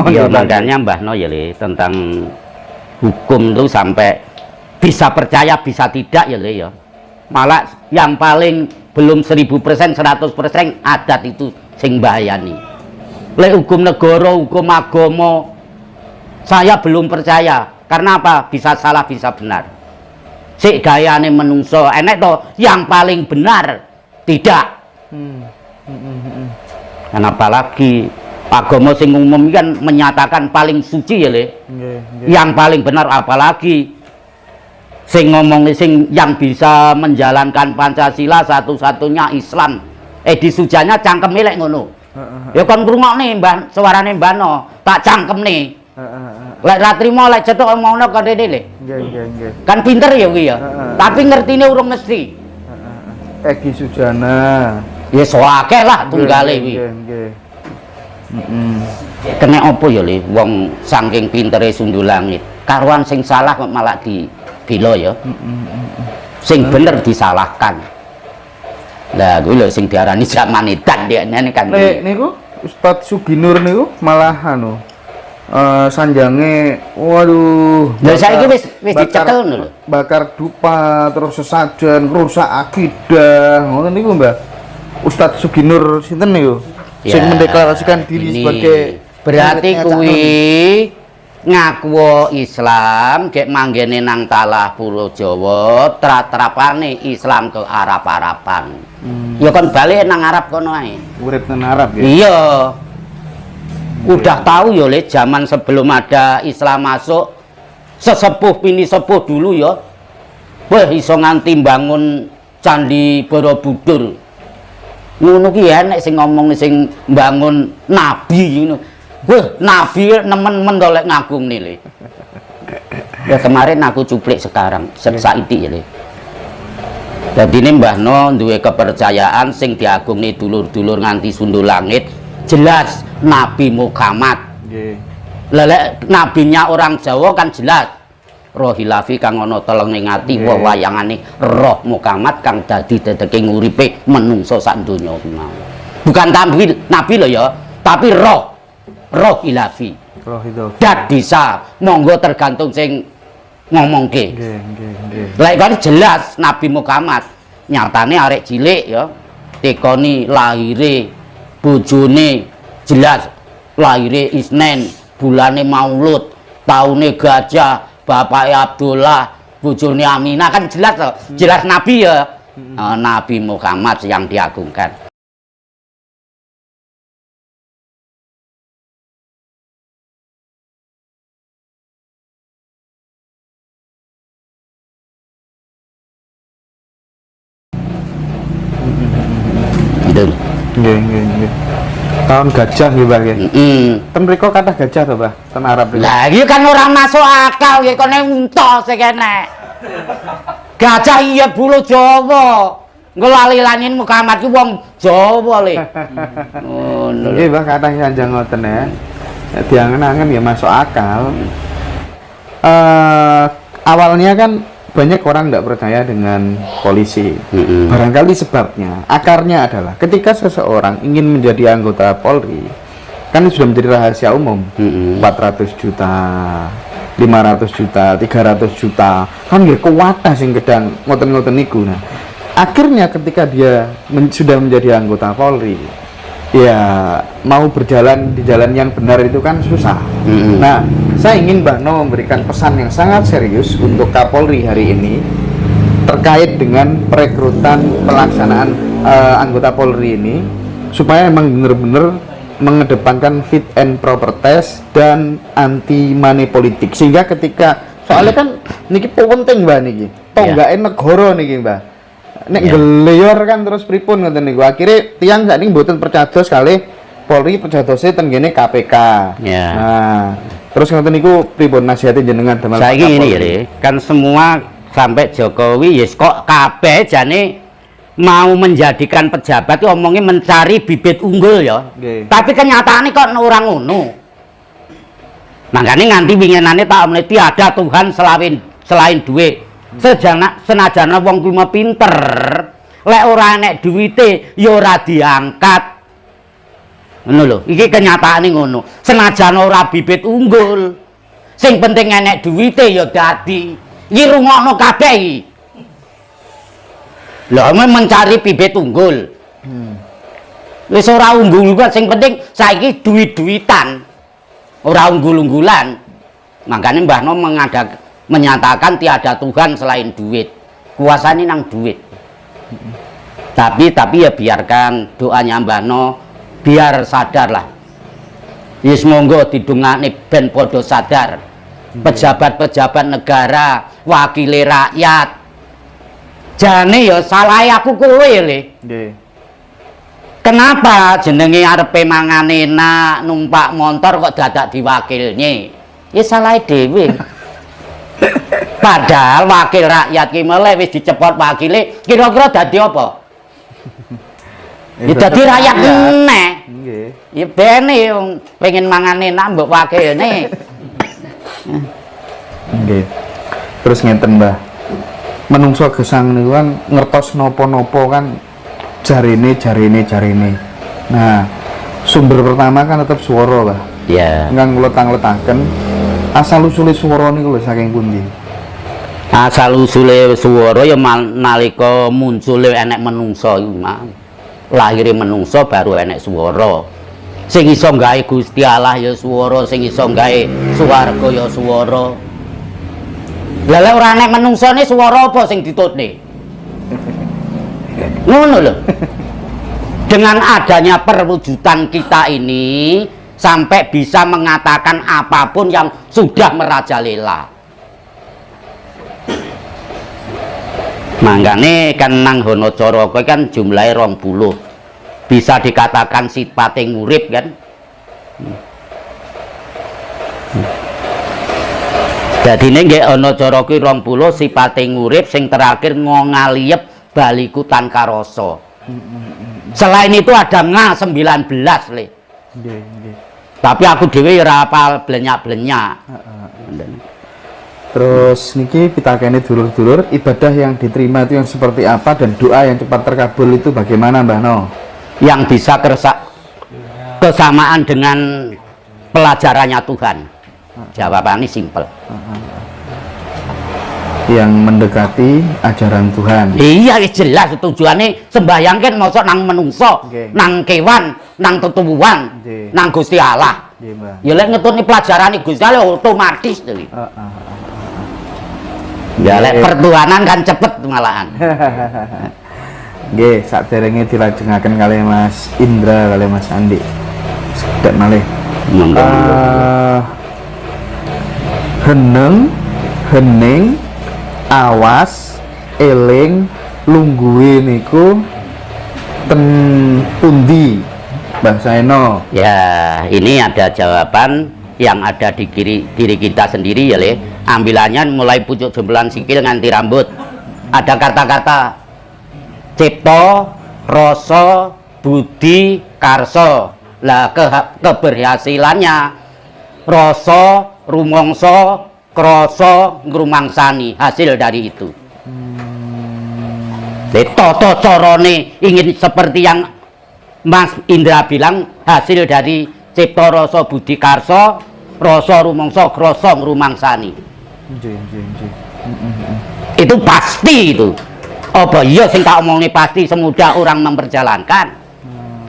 Ya makanya Mbah No ya Le, tentang hukum itu sampai bisa percaya bisa tidak ya Le ya. Malah yang paling belum 1000%, 100% adat itu sing bahayani. Lek hukum negara, hukum agama saya belum percaya. Karena apa? Bisa salah, bisa benar. Sik gayane menungso enek to yang paling benar tidak. Dan apalagi agama sing umum kan menyatakan paling suci ya Le. Yang paling benar, apalagi sing ngomong sing yang bisa menjalankan Pancasila satu-satunya Islam. Disujanya cangkem lek ngono. Ya kon ngrungokne Mbah suarane Mbah No, tak cangkemne. Lek ra trimo lek cetuk omongno kok dene Le. Nggih. Kan pinter ya kuwi ya. Tapi ngertine urung mesti. Egi Sujana. Ya so akeh lah tunggale kuwi. Nggih. Kena opo ya Le wong saking pintere Sundul Langit. Karuan sing salah kok malah dibela ya. Sing bener disalahkan. Lah kuwi lho sing diarani zaman edan dekne kan. Niku Ustadz Suginur niku malah anu sanjange waduh. Lah saiki wis dicekel lho. Bakar dupa terus sesajen rusak akidah. Ngoten niku Mbah. Ustadz Suginur sinten niku? Ya, sing mendeklarasikan diri ini sebagai berarti kuwi ngaku Islam gek manggene nang talah Pulau Jawa trapane Islam ke Arab-Araban. Ya kon balik nang Arab kono ae. Urip nang Arab ya. Iya. Udah tahu ya Le zaman sebelum ada Islam masuk sesepuh pini sepuh dulu ya. Wah iso nganti bangun Candi Borobudur. Ngono ki enek sing ngomong sing bangun nabi ngono. Wah, nabi nemen-men to lek ngagungne Le. Ya kemarin aku cuplik sekarang, saiki ya Le. Dadine Mbah No duwe kepercayaan sing diagungne dulur-dulur nganti Sundul Langit, jelas Nabi Muhammad. Nggih. Lek nabinya orang Jawa kan jelas. Roh hilafi kang ana teleng ning ati wayangane roh Muhammad kang dadi dedeke nguripe menungso sak donya mau. Bukan nabi lho ya, tapi roh hilafi. Roh hilafi. Dat bisa, monggo tergantung sing ngomongke. Nggih. Lek kan jelas Nabi Muhammad nyatane arek cilik ya, tekoni lahire bojone jelas lahire Isnen, bulane Maulud, taune Gajah, Bapaknya Abdullah, bojone Aminah kan jelas loh. Jelas Nabi ya. Nabi Muhammad yang diagungkan. Gitu. Nggih. Tahun gajah nggih Mbah nggih. Ten mriku kathah gajah to Mbah, ten Arab mriku. Lah iki kan ora masuk akal iki kene unta sing kene. Gajah iya bulu Jawa. Engko lali-lanin Muhammad ki wong Jawa Le. Ngono. Nggih Mbah kathah sanjang ngoten ya. Diangen-angen ya masuk akal. Awalnya kan banyak orang tidak percaya dengan polisi. Barangkali sebabnya, akarnya adalah ketika seseorang ingin menjadi anggota Polri, kan sudah menjadi rahasia umum. 400 juta, 500 juta, 300 juta, kan nggak kuat sing gedang ngoten-ngoten niku. Nah, akhirnya ketika dia sudah menjadi anggota Polri, ya mau berjalan di jalan yang benar itu kan susah. Nah, saya ingin Mbah No memberikan pesan yang sangat serius untuk Kapolri hari ini terkait dengan perekrutan pelaksanaan anggota Polri ini supaya memang benar-benar mengedepankan fit and proper test dan anti money politik, sehingga ketika soalnya kan niki penting Mbah niki tonggake negara niki Mbah. Nek geleyor kan terus pripun ngoten niku. Akhire tiyang sakniki mboten percados kalih Polri, percadose ten ngene KPK. Nah, terus ngoten niku pripun nasihate jenengan damel saiki ngene ya Le, kan semua sampai Jokowi yes kok kabeh jane mau menjadikan pejabat itu omongnya mencari bibit unggul ya. Tapi kenyataannya kok orang ngono. Makanya nganti winginane tak omne tiada Tuhan selain duit. Senajan wong kuwi pinter, lek ora enek duwite ya ora diangkat. Ngono lho, iki kenyataane ngono. Senajan ora bibit unggul, sing penting enek duwite ya dadi. Iki rungokno kabeh iki. Lha mencari bibit unggul. Wis ora unggul kok, sing penting saiki duit-duitan. Ora unggul-unggulan. Makanya Mbah No menyatakan tiada Tuhan selain duit. Kuasanya nang duit. Tapi ya biarkan doanya Mbah No biar sadar lah. Yes monggo didongakne ben padha sadar. Pejabat-pejabat negara, wakile rakyat. Jane ya salah aku kowe le. Nggih. Kenapa jenenge arepe mangan enak, numpak motor kok dadak diwakilnya? Ya salah dhewe. Padahal wakil rakyat ki meleh wis dicepot wakile, kira-kira dadi apa? Ya dadi rakyat meneh. Nggih. Ya bene pengen mangan enak mbok wakilne. Nggih. Terus ngenten, Mbah. Menungso gesang niku kan ngertos napa-napa kan jarine. Nah, sumber pertama kan tetap swara, Mbah. Iya. Ingkang kula tangletaken asal usule swara niku lho saking pundi? Asal usule swara ya nalika muncule enek menungso iku, Mas. Lahire menungso baru enek swara. Sing iso gawe Gusti Allah ya swara, sing iso gawe swarga ya swara. Lah lek ora enek menungsone swara apa sing ditutne? Ngono lho. Dengan adanya perwujudan kita ini sampai bisa mengatakan apapun yang sudah merajalela. Mangkane kan nang Hanacara kowe kan jumlahe 20. Bisa dikatakan sipate ngurip kan. Jadi ini nggih Hanacara kuwi 20 sipate ngurip, sing terakhir ngongaliyep baliku tanpa rasa. Selain itu ada nga 19 le. Tapi aku dhewe ora hafal blenyak-blenyak. Terus niki pitakene dulur-dulur, ibadah yang diterima itu yang seperti apa dan doa yang cepat terkabul itu bagaimana, Mbah No? Yang bisa kesamaan dengan pelajarannya Tuhan. Jawabannya simpel. Yang mendekati ajaran Tuhan. Iya, jelas tujuannya sembahyang kan mosok nang menungso, nang kewan, nang tetuwuhan, nang Gusti Allah. Ya lek ngetutne pelajarane Gusti Allah otomatis to. Ya lek pertuhanan kan cepet malahan. Nggih, saderenge dilajengaken kalih Mas Indra kalih Mas Andi. Sekedap malih. Hening, awas, eling, lungguhe niku ten pundi Mbah Saeno? Ya, ini ada jawaban yang ada di diri kita sendiri ya le. Ambilannya mulai pucuk jembelan sikil nganti rambut. Ada kata-kata cipta, rasa, budi, karsa. Lah keberhasilannya rasa, rumangsa, krasa, ngrumangsani, hasil dari itu. Tata carane ingin seperti yang Mas Indra bilang, hasil dari cipta, rasa, budi, karsa, rasa, rumangsa, krasa, ngrumangsani. Itu pasti itu. Apa iya sing tak omongne pasti semudah orang memperjalankan?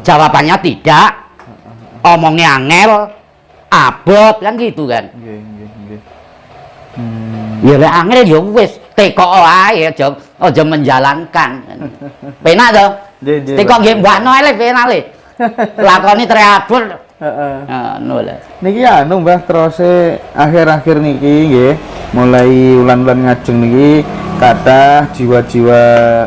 Jawabannya tidak. Omongnya angel, abot kan gitu kan. Ya lek angel ya wis teko ae aja menjalankan. Penak to? Teko nggih mbakno ae penak le. Lakoni treabur. Ngono lho. Niki anu Mbah terus akhir-akhir niki nggih mulai ulan-ulan ngajeng niki kathah jiwa-jiwa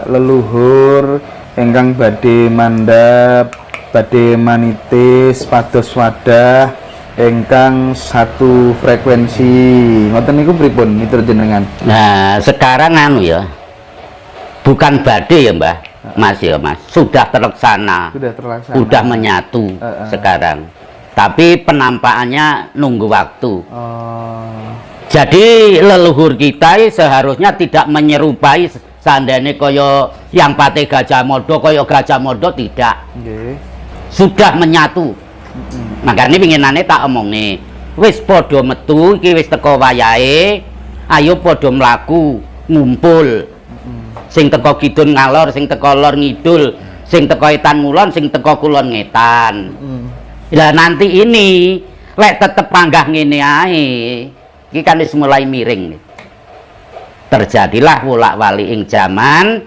leluhur ingkang badhe mandhap, badhe manitis, pados wadah ingkang satu frekuensi. Ngoten niku pripun mitur jenengan? Nah, sekarang anu ya. Bukan badhe ya, Mbah. Mas ya, Mas. Sudah terlaksana. Sudah menyatu sekarang. Tapi penampakannya nunggu waktu. Jadi leluhur kita seharusnya tidak menyerupai seandainya koyo yang Pate Gajah Mada koyo Gajah Mada tidak. Sudah menyatu. Makanya pinginane tak omongne, wis padha metu iki wis teko wayahe, ayo padha mlaku ngumpul. Sing teko kidul ngalor, sing teko lor ngidul, sing teko etan ngulon, sing teko kulon ngetan. Lah nanti ini lek tetep panggah ngene ae, iki kan wis mulai miring. Terjadilah wolak-walik ing jaman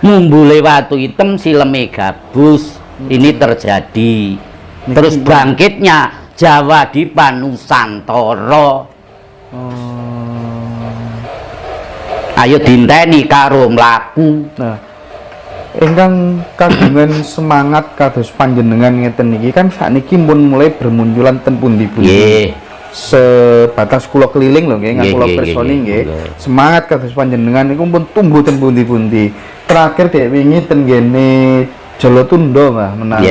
mumbule watu hitam sileme gabus. Ini terjadi. Terus bangkitnya Jawa Dipa Nusantara. Ayo dinteni karo mlaku. Nah, ingkang kagungan semangat kados panjenengan ngeten niki kan sakniki pun mulai bermunculan ten pundi-pundi. Nggih. Sebatas kula keliling lho nggih, kula personi nggih. Semangat kados panjenengan niku pun tumbuh ten pundi-pundi. Terakhir dek wingi ten ngene Jolotundo Mbah menawi.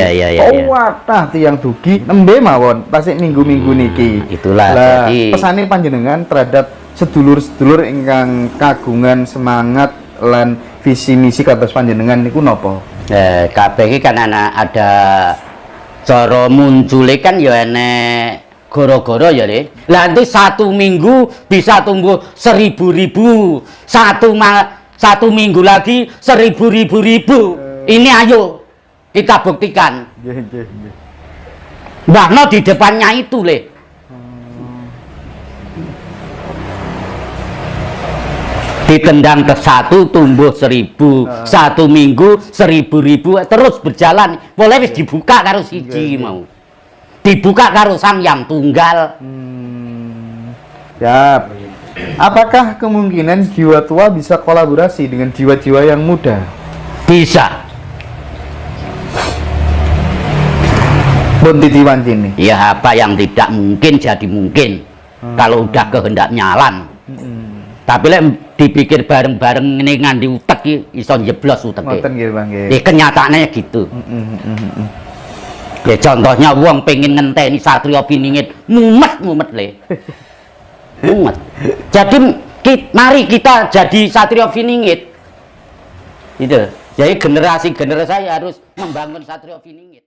Wadah tiyang dugi nembe mawon tasik minggu-minggu niki. Itulah jadi pesane panjenengan terhadap sedulur-sedulur ingkang kagungan semangat lan visi misi kados panjenengan niku napa? Kabeh iki kan ada cara muncule kan ya enek goro-goro ya Le. Lah nanti 1 minggu bisa tumbuh 1000 satu minggu lagi 1000 ribu. Ini ayo kita buktikan. Mbah No di depannya itu Le. Ditendang ke 1 tumbuh 1000, 1 minggu 1000 ribu terus berjalan. Boleh wis dibuka karo siji mau. Dibuka karo Sang Yang Tunggal. Siap. Apakah kemungkinan jiwa tua bisa kolaborasi dengan jiwa-jiwa yang muda? Bisa. Pun titiwancini. Ya apa yang tidak mungkin jadi mungkin. Kalau udah kehendak nyalan. Tapi lek dipikir bareng-bareng ini nganti utek iki iso njeblos uteke. Ngoten nggih Bang nggih. Kenyataannya gitu. Ya contohnya wong pengen ngenteni Satrio Piningit mumet Le. Mumet. Jadi mari kita jadi Satrio Piningit. Gitu. Jadi generasi harus membangun Satrio Piningit.